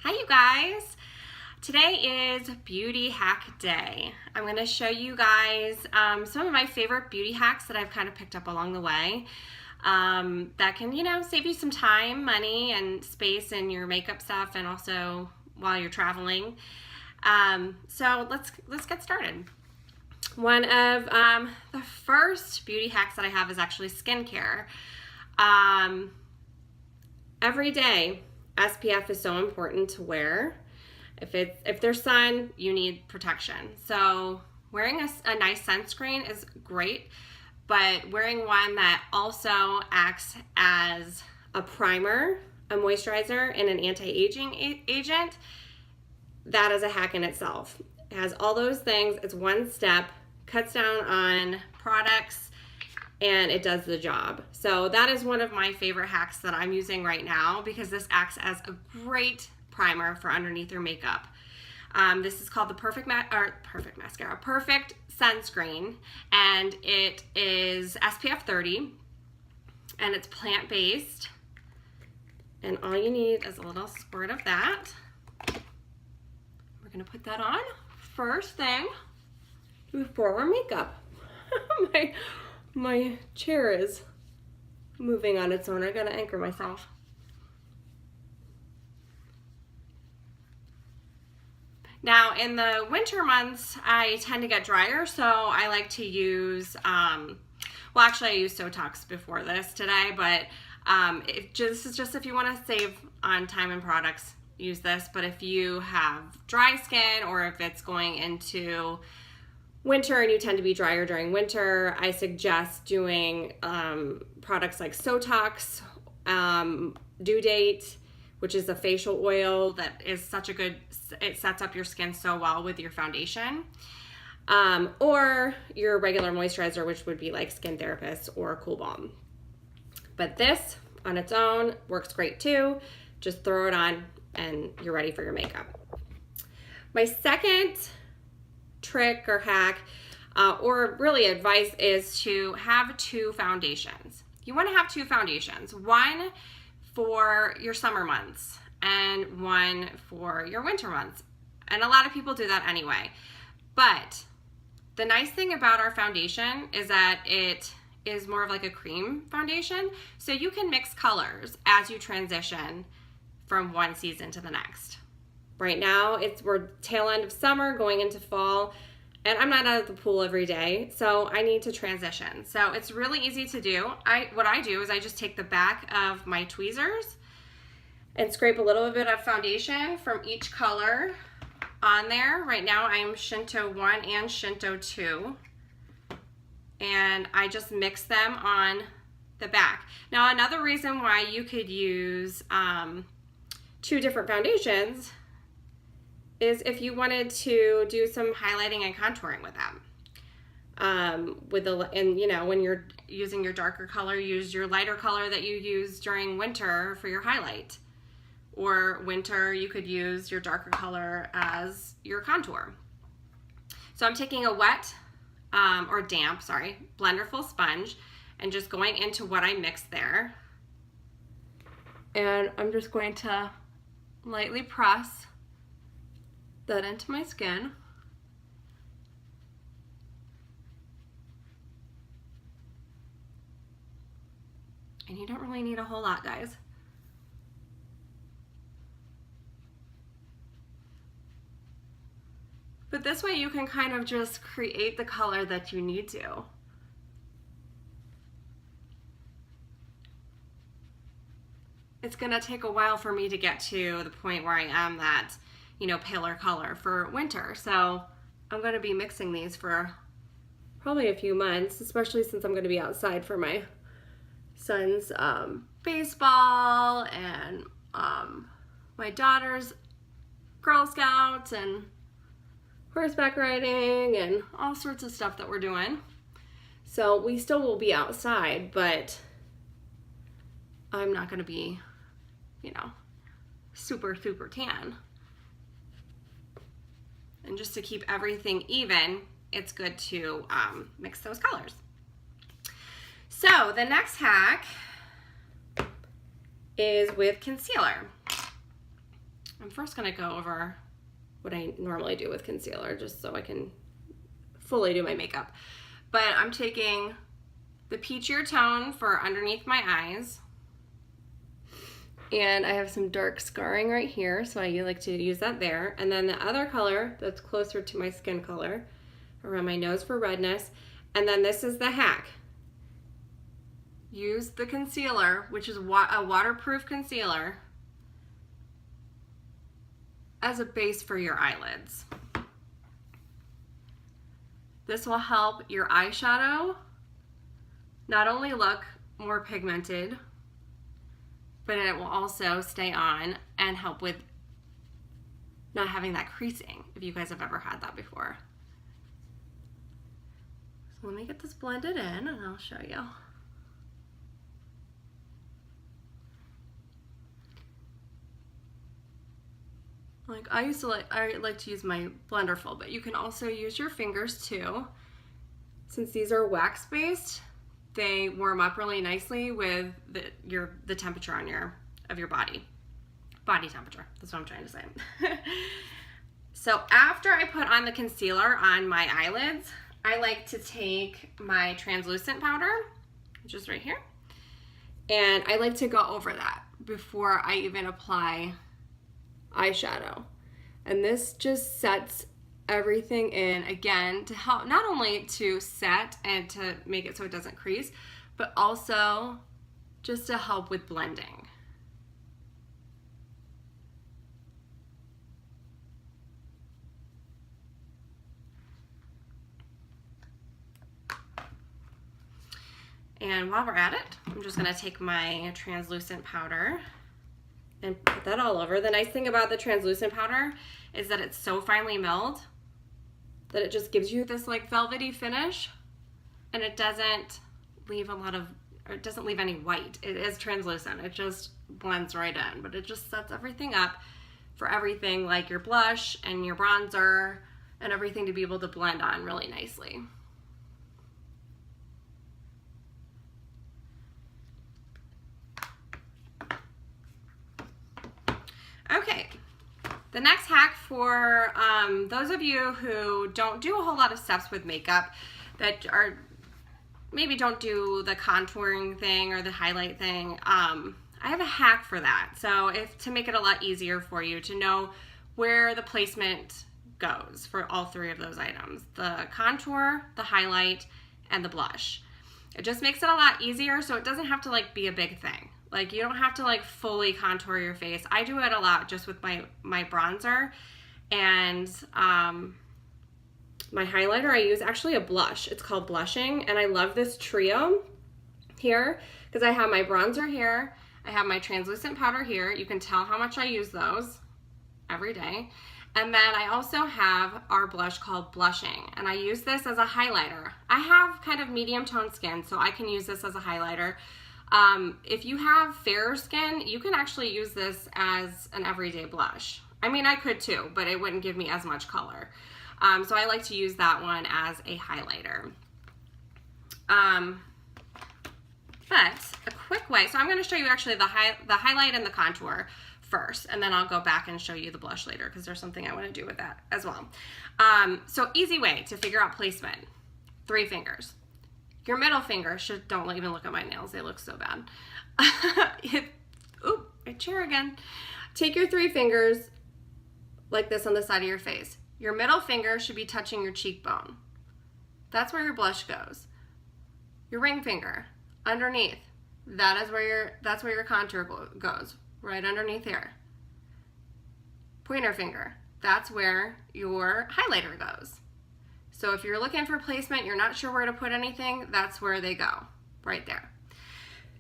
Hi you guys! Today is beauty hack day. I'm going to show you guys some of my favorite beauty hacks that I've kind of picked up along the way that can, save you some time, money, and space in your makeup stuff, and also while you're traveling. So let's get started. One of the first beauty hacks that I have is actually skincare. Every day, SPF is so important to wear. If there's sun, you need protection. So wearing a nice sunscreen is great, but wearing one that also acts as a primer, a moisturizer, and an anti-aging agent, that is a hack in itself. It has all those things. It's one step, cuts down on products, and it does the job. So that is one of my favorite hacks that I'm using right now because this acts as a great primer for underneath your makeup. This is called the Perfect Sunscreen, and it is SPF 30, and it's plant-based. And all you need is a little squirt of that. We're gonna put that on first thing before our makeup. My chair is moving on its own. I gotta anchor myself. Now, in the winter months, I tend to get drier, so I like to use, well, actually, I used Sotox before this today, but this is just if you want to save on time and products, use this. But if you have dry skin, or if it's going into winter and you tend to be drier during winter, I suggest doing products like Sotox, Due Date, which is a facial oil that is such a good, it sets up your skin so well with your foundation. Or your regular moisturizer, which would be like Skin Therapist or Cool Balm. But this on its own works great too. Just throw it on and you're ready for your makeup. My second trick or hack, or really advice, is to have two foundations. You want to have two foundations, one for your summer months and one for your winter months. And a lot of people do that anyway. But the nice thing about our foundation is that it is more of like a cream foundation, so you can mix colors as you transition from one season to the next. Right now, we're tail end of summer, going into fall, and I'm not out of the pool every day, so I need to transition. So it's really easy to do. What I do is I just take the back of my tweezers and scrape a little bit of foundation from each color on there. Right now I'm Shinto 1 and Shinto 2, and I just mix them on the back. Now, another reason why you could use two different foundations is if you wanted to do some highlighting and contouring with them. When you're using your darker color, use your lighter color that you use during winter for your highlight. Or winter, you could use your darker color as your contour. So I'm taking a wet, or damp, blenderful sponge, and just going into what I mixed there. And I'm just going to lightly press that into my skin. And you don't really need a whole lot, guys. But this way you can kind of just create the color that you need to. It's gonna take a while for me to get to the point where I am that, paler color for winter. So I'm gonna be mixing these for probably a few months, especially since I'm gonna be outside for my son's baseball and my daughter's Girl Scouts and horseback riding and all sorts of stuff that we're doing. So we still will be outside, but I'm not gonna be, super tan. And just to keep everything even, it's good to mix those colors. So the next hack is with concealer. I'm first gonna go over what I normally do with concealer just so I can fully do my makeup. But I'm taking the peachier tone for underneath my eyes. And I have some dark scarring right here, so I like to use that there. And then the other color that's closer to my skin color around my nose for redness. And then this is the hack. Use the concealer, which is a waterproof concealer, as a base for your eyelids. This will help your eyeshadow not only look more pigmented, but it will also stay on and help with not having that creasing, if you guys have ever had that before. So let me get this blended in and I'll show you. Like I like to use my blender full, but you can also use your fingers too. Since these are wax based, they warm up really nicely with the temperature of your body temperature. That's what I'm trying to say. So after I put on the concealer on my eyelids, I like to take my translucent powder, which is right here, and I like to go over that before I even apply eyeshadow. And this just sets everything in again to help not only to set and to make it so it doesn't crease, but also just to help with blending. And while we're at it, I'm just gonna take my translucent powder and put that all over. The nice thing about the translucent powder is that it's so finely milled that it just gives you this like velvety finish, and it doesn't leave it doesn't leave any white. It is translucent. It just blends right in, but it just sets everything up for everything like your blush and your bronzer and everything to be able to blend on really nicely. Okay, the next hack for those of you who don't do a whole lot of steps with makeup, that are maybe don't do the contouring thing or the highlight thing, I have a hack for that. So to make it a lot easier for you to know where the placement goes for all three of those items, the contour, the highlight, and the blush. It just makes it a lot easier so it doesn't have to like be a big thing. Like you don't have to like fully contour your face. I do it a lot just with my bronzer and my highlighter. I use actually a blush. It's called Blushing, and I love this trio here because I have my bronzer here, I have my translucent powder here. You can tell how much I use those every day. And then I also have our blush called Blushing, and I use this as a highlighter. I have kind of medium tone skin, so I can use this as a highlighter. If you have fairer skin, you can actually use this as an everyday blush. I mean, I could too, but it wouldn't give me as much color. So I like to use that one as a highlighter. But a quick way, so I'm going to show you actually the highlight and the contour first, and then I'll go back and show you the blush later because there's something I want to do with that as well. So easy way to figure out placement, 3 fingers. Your middle finger don't even look at my nails, they look so bad. Oop, my chair again. Take your 3 fingers like this on the side of your face. Your middle finger should be touching your cheekbone. That's where your blush goes. Your ring finger, underneath, that's where your contour goes, right underneath here. Pointer finger, that's where your highlighter goes. So if you're looking for placement, you're not sure where to put anything, that's where they go, right there.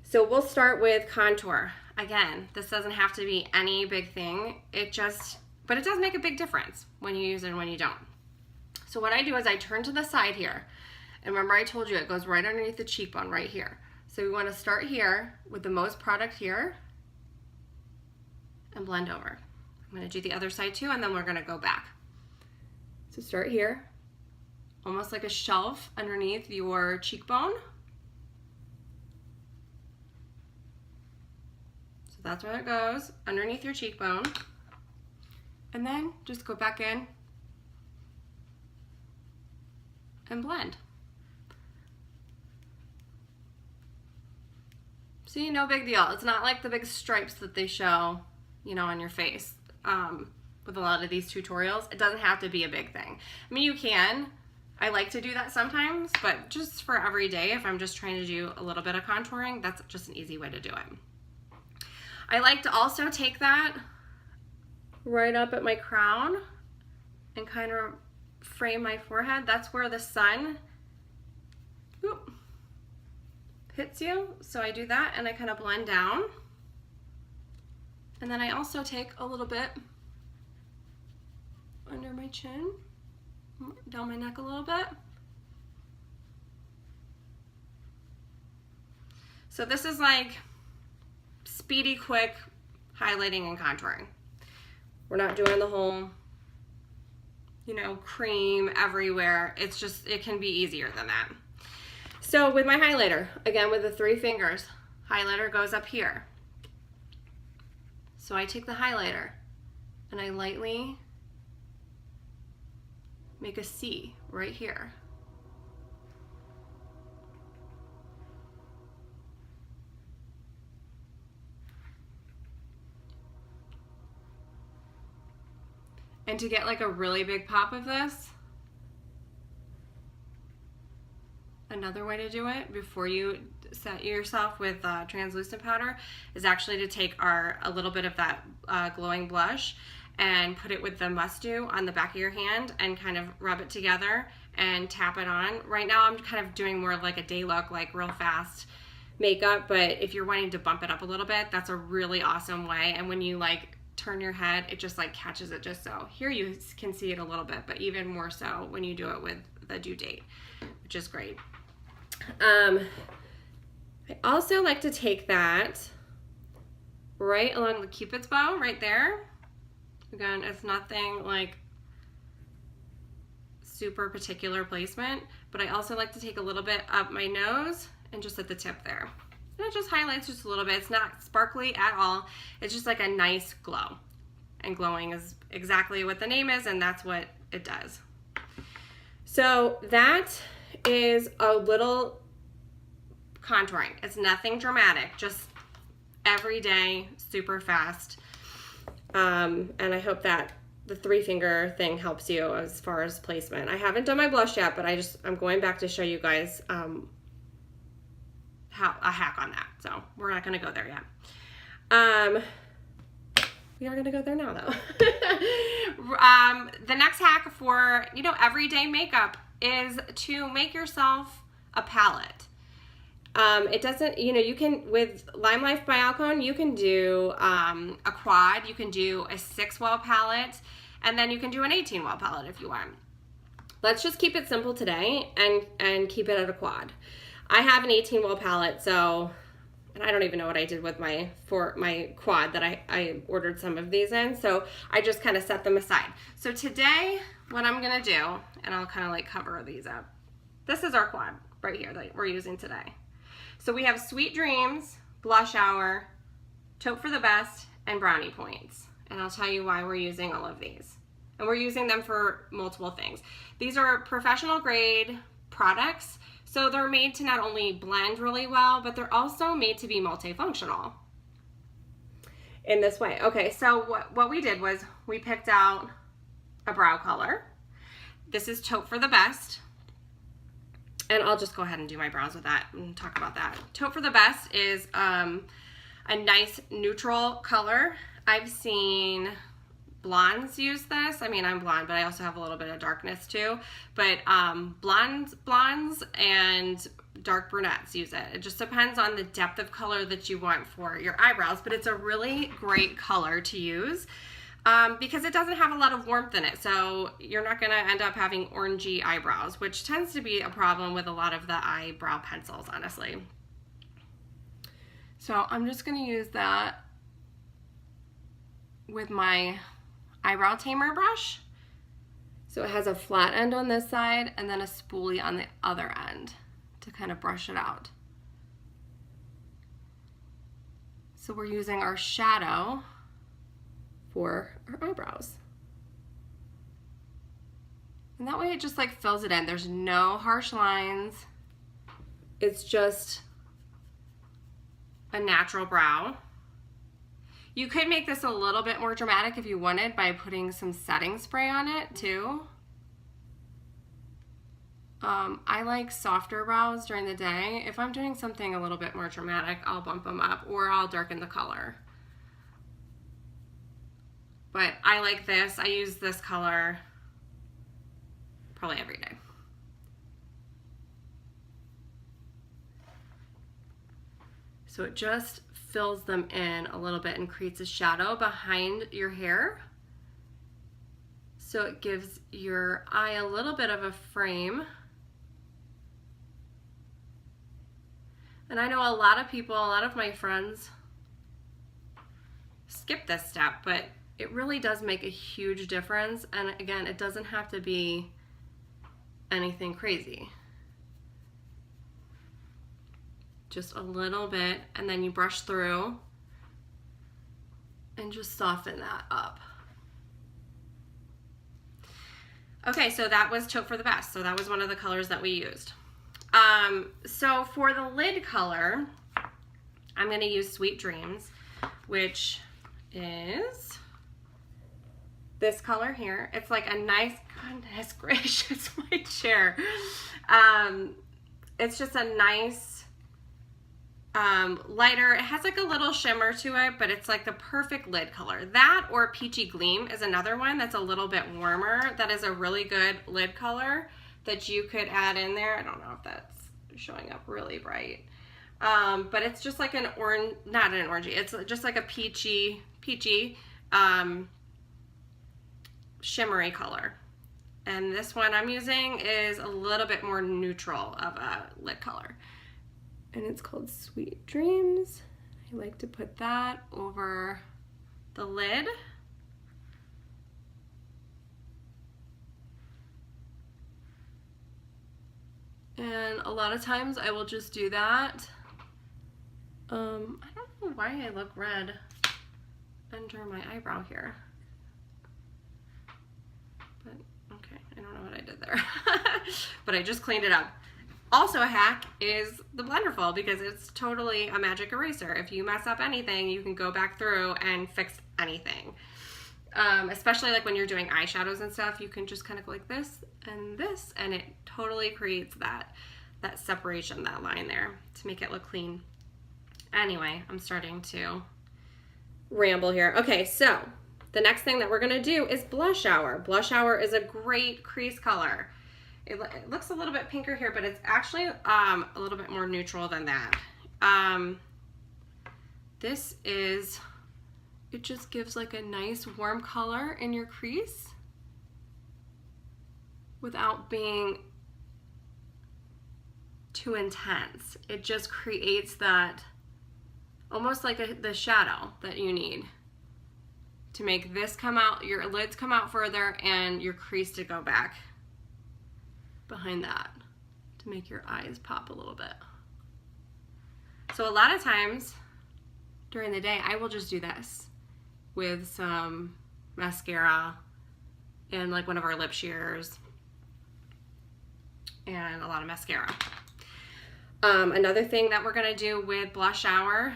So we'll start with contour. Again, this doesn't have to be any big thing, but it does make a big difference when you use it and when you don't. So what I do is I turn to the side here, and remember I told you it goes right underneath the cheekbone right here. So we want to start here with the most product here and blend over. I'm going to do the other side too, and then we're going to go back. So start here, almost like a shelf underneath your cheekbone. So that's where it goes, underneath your cheekbone. And then just go back in and blend. See, no big deal. It's not like the big stripes that they show, you know, on your face with a lot of these tutorials. It doesn't have to be a big thing. I mean, you can. I like to do that sometimes, but just for every day, if I'm just trying to do a little bit of contouring, that's just an easy way to do it. I like to also take that right up at my crown and kind of frame my forehead. That's where the sun hits you. So I do that and I kind of blend down. And then I also take a little bit under my chin, down my neck a little bit. So this is like speedy, quick highlighting and contouring. We're not doing the whole, you know, cream everywhere. It's just, it can be easier than that. So with my highlighter, again with the 3 fingers, highlighter goes up here. So I take the highlighter and I lightly make a C right here. And to get like a really big pop of this, another way to do it before you set yourself with translucent powder is actually to take a little bit of that glowing blush and put it with the Must Do on the back of your hand and kind of rub it together and tap it on. Right now I'm kind of doing more of like a day look, like real fast makeup, but if you're wanting to bump it up a little bit, that's a really awesome way. And when you like turn your head, it just like catches it just so. Here you can see it a little bit, but even more so when you do it with the due date, which is great. I also like to take that right along the Cupid's bow right there. Again, it's nothing like super particular placement, but I also like to take a little bit up my nose and just at the tip there. And it just highlights just a little bit. It's not sparkly at all. It's just like a nice glow. And glowing is exactly what the name is, and that's what it does. So that is a little contouring. It's nothing dramatic, just everyday, super fast. And I hope that the 3-finger thing helps you as far as placement. I haven't done my blush yet, but I'm going back to show you guys how a hack on that. So we're not going to go there yet. We are going to go there now though. The next hack for, you know, everyday makeup is to make yourself a palette. It doesn't, you know, you can, with Lime Life by Alcone, you can do a quad, you can do a 6-well palette, and then you can do an 18-well palette if you want. Let's just keep it simple today and keep it at a quad. I have an 18-well palette, so, and I don't even know what I did with my quad that I ordered some of these in, so I just kind of set them aside. So today, what I'm gonna do, and I'll kind of like cover these up. This is our quad right here that we're using today. So we have Sweet Dreams, Blush Hour, Taupe for the Best, and Brownie Points. And I'll tell you why we're using all of these. And we're using them for multiple things. These are professional grade products, so they're made to not only blend really well, but they're also made to be multifunctional in this way. Okay, so what we did was we picked out a brow color. This is Taupe for the Best. And I'll just go ahead and do my brows with that and talk about that. Taupe for the Best is a nice neutral color. I've seen blondes use this. I mean, I'm blonde, but I also have a little bit of darkness too. But blondes and dark brunettes use it. It just depends on the depth of color that you want for your eyebrows, but it's a really great color to use. Because it doesn't have a lot of warmth in it, so you're not going to end up having orangey eyebrows, which tends to be a problem with a lot of the eyebrow pencils, honestly. So I'm just going to use that with my eyebrow tamer brush. So it has a flat end on this side and then a spoolie on the other end to kind of brush it out. So we're using our shadow for our eyebrows. And that way it just like fills it in. There's no harsh lines. It's just a natural brow. You could make this a little bit more dramatic if you wanted by putting some setting spray on it too. I like softer brows during the day. If I'm doing something a little bit more dramatic, I'll bump them up or I'll darken the color. But I like this. I use this color probably every day. So it just fills them in a little bit and creates a shadow behind your hair. So it gives your eye a little bit of a frame. And I know a lot of people, a lot of my friends skip this step, but it really does make a huge difference. And again, it doesn't have to be anything crazy. Just a little bit, and then you brush through and just soften that up. Okay, so that was Taupe for the Best. So that was one of the colors that we used. So for the lid color, I'm going to use Sweet Dreams, which is this color here. It's like a nice, goodness gracious, my chair. It's just a nice lighter. It has like a little shimmer to it, but it's like the perfect lid color. That or Peachy Gleam is another one that's a little bit warmer. That is a really good lid color that you could add in there. I don't know if that's showing up really bright. But it's just like an orange, not an orangey, it's just like a peachy shimmery color. And this one I'm using is a little bit more neutral of a lid color. And it's called Sweet Dreams. I like to put that over the lid. And a lot of times I will just do that. I don't know why I look red under my eyebrow here. But okay, I don't know what I did there. But I just cleaned it up. Also a hack is the Blenderful, because it's totally a magic eraser. If you mess up anything, you can go back through and fix anything. Especially like when you're doing eyeshadows and stuff, you can just kind of go like this, and it totally creates that separation, that line there, to make it look clean. Anyway, I'm starting to ramble here. Okay, so the next thing that we're gonna do is Blush Hour. Blush Hour is a great crease color. It looks a little bit pinker here, but it's actually a little bit more neutral than that. It just gives like a nice warm color in your crease without being too intense. It just creates that almost like the shadow that you need to make this come out, your lids come out further, and your crease to go back behind that to make your eyes pop a little bit. So a lot of times during the day, I will just do this with some mascara and like one of our lip shears and a lot of mascara. Another thing that we're gonna do with Blush Hour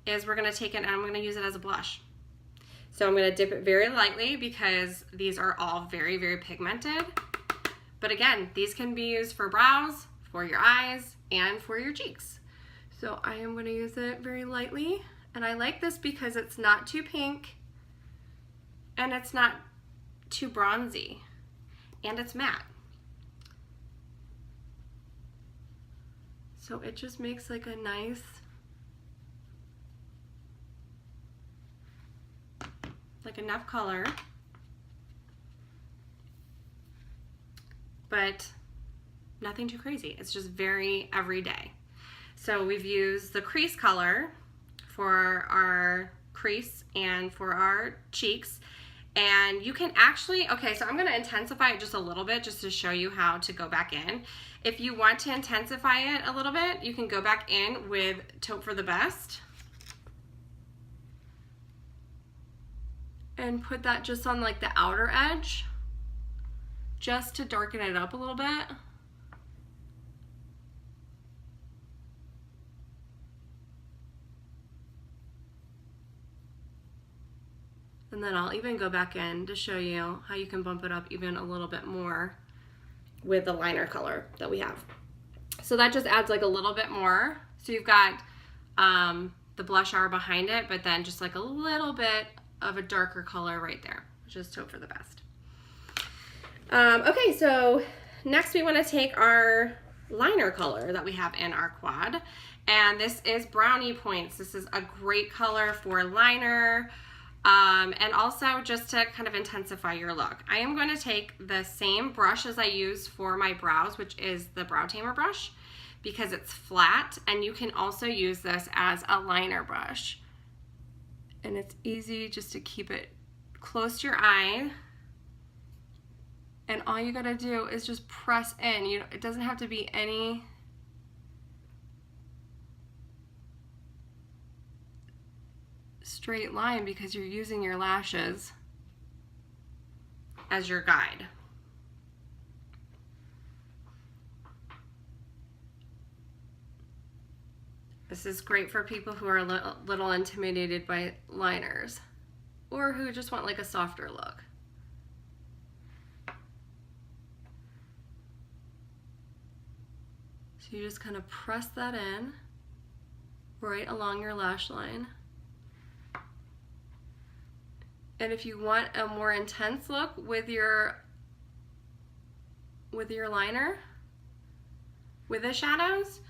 is we're gonna take it and I'm gonna use it as a blush. So I'm gonna dip it very lightly because these are all very, very pigmented. But again, these can be used for brows, for your eyes, and for your cheeks. So I am gonna use it very lightly. And I like this because it's not too pink and it's not too bronzy, and it's matte. So it just makes like a nice, like enough color, but nothing too crazy. It's just very everyday. So we've used the crease color for our crease and for our cheeks. And you can actually, okay, so I'm gonna intensify it just a little bit just to show you how to go back in. If you want to intensify it a little bit, you can go back in with Taupe for the Best and put that just on like the outer edge, just to darken it up a little bit. And then I'll even go back in to show you how you can bump it up even a little bit more with the liner color that we have. So that just adds like a little bit more. So you've got the blush hour behind it, but then just like a little bit of a darker color right there, which is Hope for the Best. Okay, so next we want to take our liner color that we have in our quad, and this is Brownie Points. This is a great color for liner, and also just to kind of intensify your look. I am going to take the same brush as I use for my brows, which is the Brow Tamer brush, because it's flat, and you can also use this as a liner brush. And it's easy just to keep it close to your eye. And all you gotta do is just press in. It doesn't have to be any straight line because you're using your lashes as your guide. This is great for people who are a little intimidated by liners or who just want like a softer look. So you just kind of press that in right along your lash line. And if you want a more intense look with your liner, with the shadows,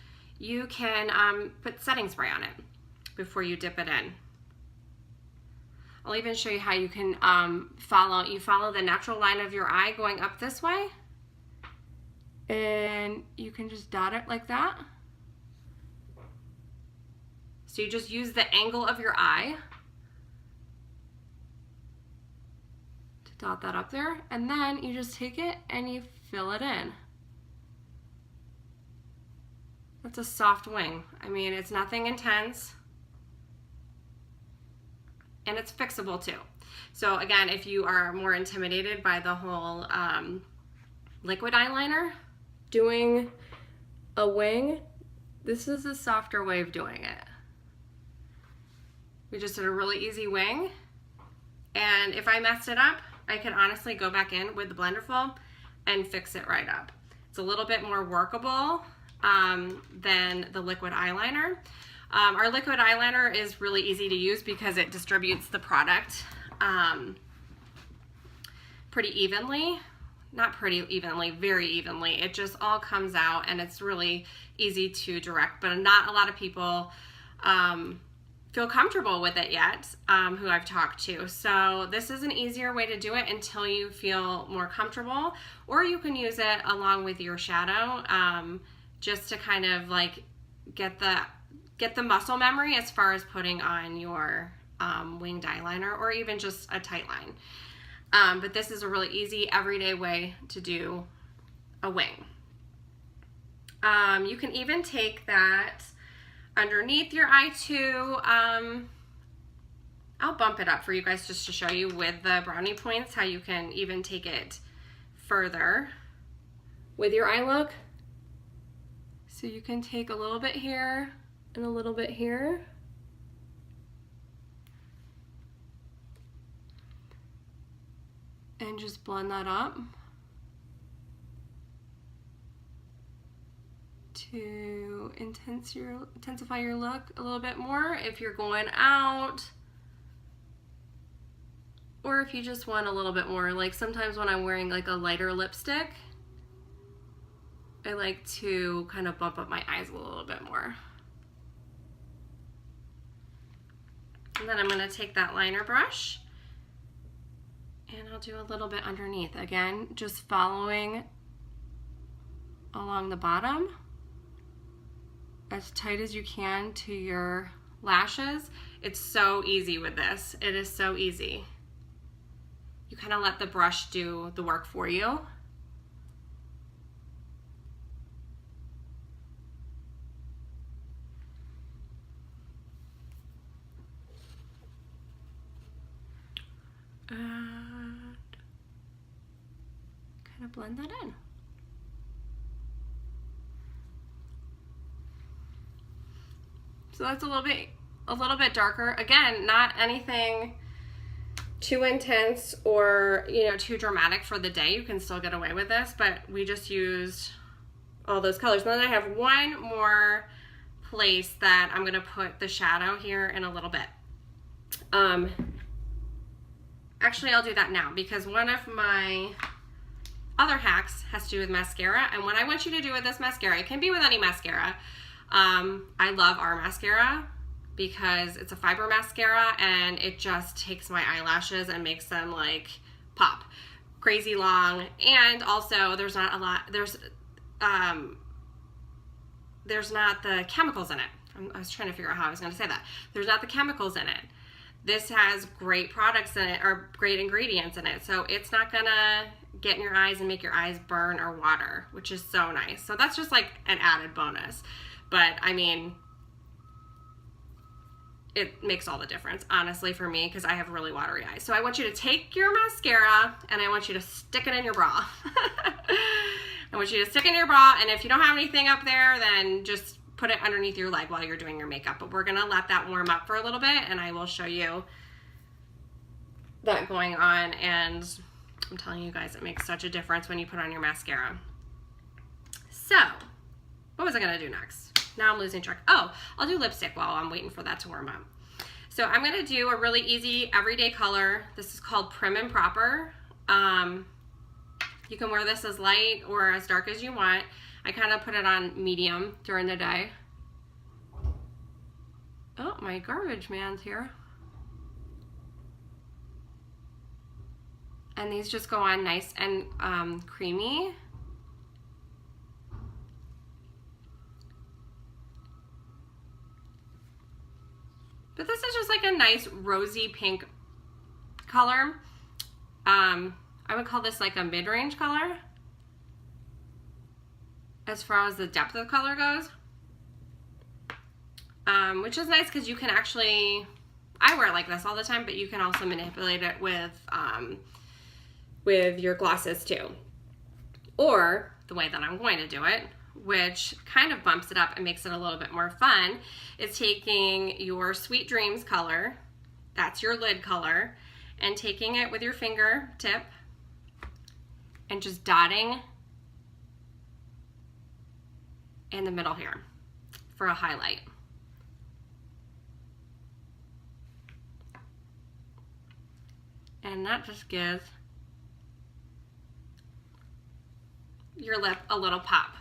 you can put setting spray on it before you dip it in. I'll even show you how you can follow the natural line of your eye going up this way, and you can just dot it like that. So you just use the angle of your eye to dot that up there, and then you just take it and you fill it in. That's a soft wing. I mean, it's nothing intense, and it's fixable too. So again, if you are more intimidated by the whole liquid eyeliner, doing a wing, this is a softer way of doing it. We just did a really easy wing, and if I messed it up, I could honestly go back in with the Blenderful and fix it right up. It's a little bit more workable than the liquid eyeliner. Our liquid eyeliner is really easy to use because it distributes the product pretty evenly. Not pretty evenly, very evenly. It just all comes out, and it's really easy to direct, but not a lot of people feel comfortable with it yet, who I've talked to. So this is an easier way to do it until you feel more comfortable, or you can use it along with your shadow, just to kind of like get the muscle memory as far as putting on your winged eyeliner, or even just a tight line. But this is a really easy everyday way to do a wing. You can even take that underneath your eye too. I'll bump it up for you guys just to show you with the Brownie Points how you can even take it further with your eye look. So you can take a little bit here and a little bit here. And just blend that up to intensify your look a little bit more if you're going out, or if you just want a little bit more. Like sometimes when I'm wearing like a lighter lipstick, I like to kind of bump up my eyes a little bit more. And then I'm going to take that liner brush and I'll do a little bit underneath. Again, just following along the bottom as tight as you can to your lashes. It's so easy with this. It is so easy. You kind of let the brush do the work for you. gonna blend that in. So that's a little bit darker. Again, not anything too intense or, you know, too dramatic for the day. You can still get away with this, but we just used all those colors. And then I have one more place that I'm gonna put the shadow here in a little bit. Actually, I'll do that now because one of my other hacks has to do with mascara. And what I want you to do with this mascara, it can be with any mascara. I love our mascara because it's a fiber mascara and it just takes my eyelashes and makes them like pop crazy long. And also there's not the chemicals in it. I was trying to figure out how I was going to say that. There's not the chemicals in it. This has great products in it, or great ingredients in it, so it's not gonna get in your eyes and make your eyes burn or water, which is so nice. So that's just like an added bonus. But I mean, it makes all the difference, honestly, for me, because I have really watery eyes. So I want you to take your mascara and I want you to stick it in your bra. I want you to stick it in your bra, and if you don't have anything up there, then just put it underneath your leg while you're doing your makeup. But we're gonna let that warm up for a little bit and I will show you that going on. And I'm telling you guys, it makes such a difference when you put on your mascara. So, what was I gonna do next? Now I'm losing track. Oh, I'll do lipstick while I'm waiting for that to warm up. So I'm gonna do a really easy everyday color. This is called Prim and Proper. You can wear this as light or as dark as you want. I kind of put it on medium during the day. Oh, my garbage man's here. And these just go on nice and creamy. But this is just like a nice rosy pink color. I would call this like a mid-range color as far as the depth of color goes, which is nice because you can actually, I wear it like this all the time, but you can also manipulate it with your glosses too. Or the way that I'm going to do it, which kind of bumps it up and makes it a little bit more fun, is taking your Sweet Dreams color, that's your lid color, and taking it with your fingertip and just dotting in the middle here for a highlight. And that just gives your lip a little pop.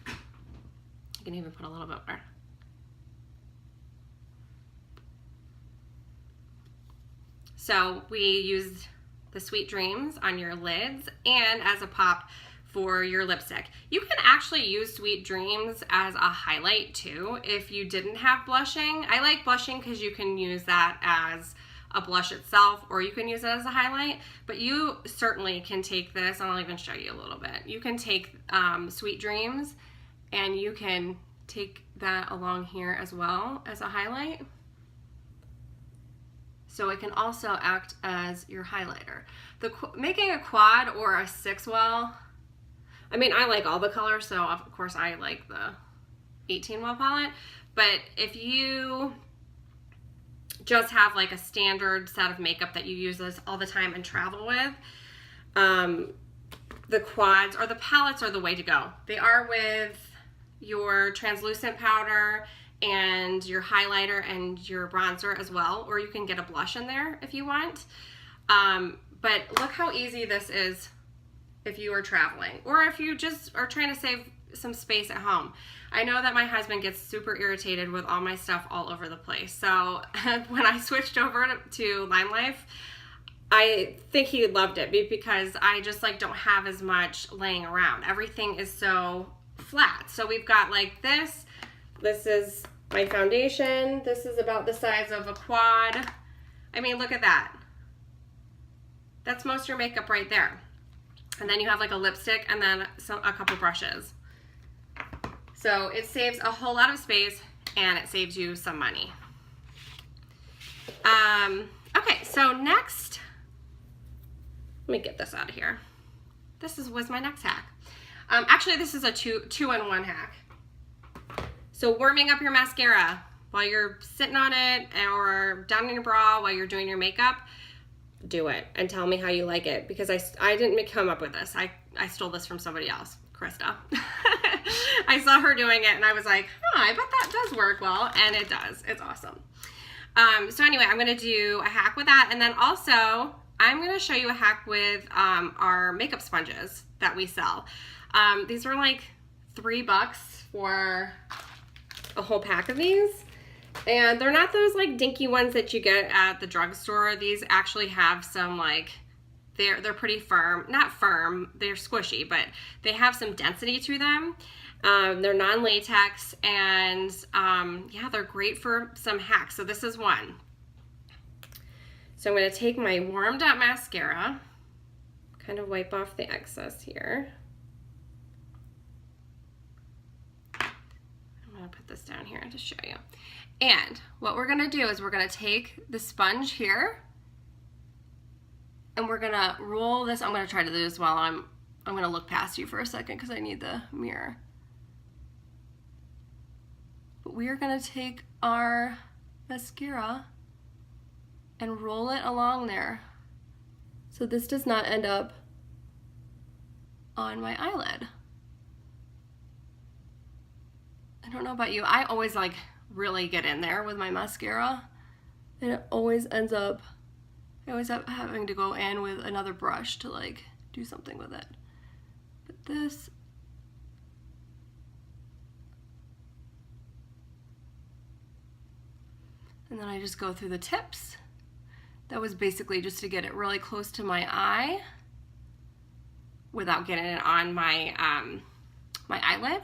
You can even put a little bit more. So we used the Sweet Dreams on your lids and as a pop for your lipstick. You can actually use Sweet Dreams as a highlight too if you didn't have blushing. I like blushing because you can use that as a blush itself, or you can use it as a highlight, but you certainly can take this, and I'll even show you a little bit. You can take Sweet Dreams and you can take that along here as well as a highlight. So it can also act as your highlighter. Making a quad or a 6-well, I mean, I like all the colors, so of course I like the 18-well palette, but if you just have like a standard set of makeup that you use this all the time and travel with, the quads or the palettes are the way to go. They are with your translucent powder and your highlighter and your bronzer as well, or you can get a blush in there if you want. But look how easy this is if you are traveling, or if you just are trying to save some space at home. I know that my husband gets super irritated with all my stuff all over the place. So when I switched over to Lime Life, I think he loved it because I just like don't have as much laying around. Everything is so flat. So we've got like this. This is my foundation. This is about the size of a quad. I mean, look at that. That's most of your makeup right there. And then you have like a lipstick and then a couple brushes. So it saves a whole lot of space and it saves you some money. Okay, so next, let me get this out of here. was my next hack. Actually, this is a two-in-one hack. So warming up your mascara while you're sitting on it or down in your bra while you're doing your makeup, do it and tell me how you like it, because I didn't come up with this. I stole this from somebody else, Krista. I saw her doing it and I was like, I bet that does work well, and it does. It's awesome. So anyway, I'm going to do a hack with that, and then also I'm going to show you a hack with our makeup sponges that we sell. These are like $3 for a whole pack of these. And they're not those like dinky ones that you get at the drugstore. These actually have some like, they're pretty firm. Not firm, they're squishy, but they have some density to them. They're non-latex, and yeah, they're great for some hacks. So this is one. So I'm going to take my warmed up mascara, kind of wipe off the excess here. I'm going to put this down here to show you. And what we're going to do is we're going to take the sponge here and we're going to roll this. I'm going to try to do this while I'm going to look past you for a second because I need the mirror. But we are going to take our mascara and roll it along there so this does not end up on my eyelid. I don't know about you, I always like really get in there with my mascara, and it always ends up, I always have having to go in with another brush to like do something with it. But this, and then I just go through the tips. That was basically just to get it really close to my eye without getting it on my my eyelid.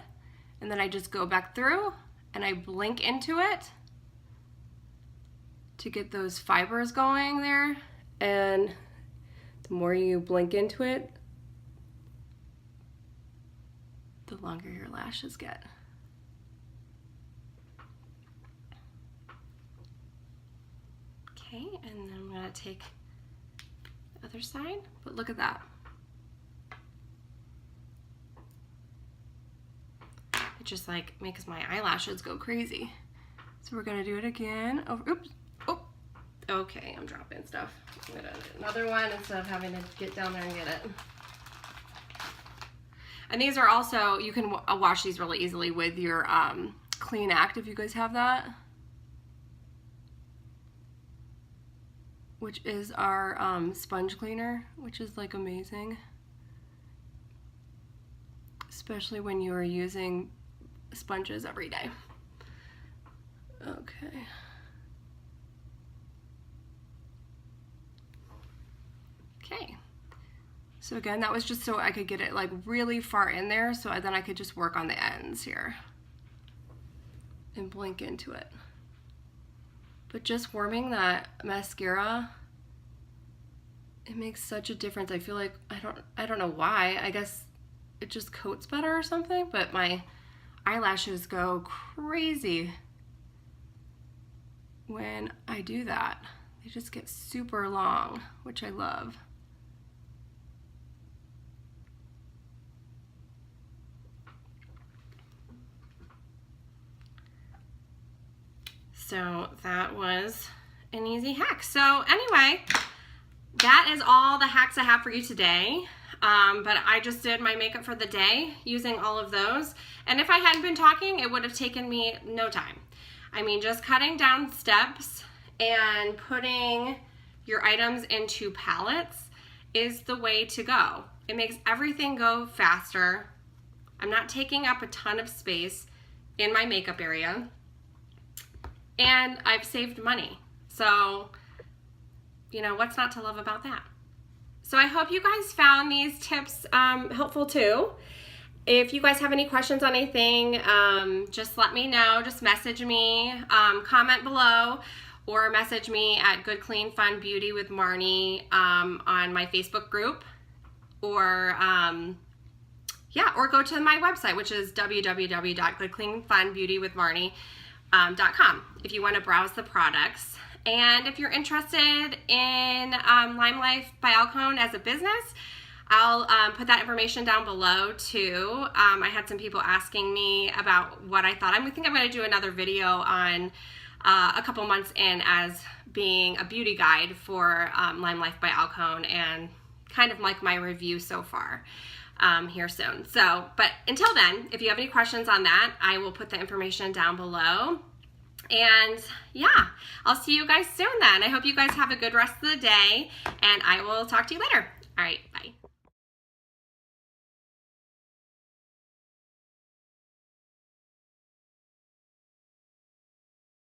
And then I just go back through and I blink into it to get those fibers going there. And the more you blink into it, the longer your lashes get. Okay, and then I'm gonna take the other side, but look at that. It just like makes my eyelashes go crazy. So we're gonna do it again. Oh, oops, oh, okay, I'm dropping stuff. I'm gonna do another one instead of having to get down there and get it. And these are also, you can wash these really easily with your Clean Act if you guys have that. Which is our sponge cleaner, which is like amazing. Especially when you are using sponges every day. Okay. Okay. So again, that was just so I could get it like really far in there, so then I could just work on the ends here and blink into it. But just warming that mascara, it makes such a difference. I feel like, I don't know why, I guess it just coats better or something, but my eyelashes go crazy when I do that. They just get super long, which I love. So that was an easy hack. So anyway, that is all the hacks I have for you today. But I just did my makeup for the day using all of those. And if I hadn't been talking, it would have taken me no time. I mean, just cutting down steps and putting your items into palettes is the way to go. It makes everything go faster. I'm not taking up a ton of space in my makeup area. And I've saved money. So, you know, what's not to love about that? So I hope you guys found these tips helpful too. If you guys have any questions on anything, just let me know. Just message me, comment below, or message me at Good Clean Fun Beauty with Marnie on my Facebook group, or yeah, or go to my website, which is www.goodcleanfunbeautywithmarnie.com if you want to browse the products. And if you're interested in Lime Life by Alcone as a business, I'll put that information down below too. I had some people asking me about what I thought. I think I'm going to do another video on a couple months in as being a beauty guide for Lyme Life by Alcone, and kind of like my review so far here soon. So, but until then, if you have any questions on that, I will put the information down below. And yeah, I'll see you guys soon then. I hope you guys have a good rest of the day, and I will talk to you later. All right, bye.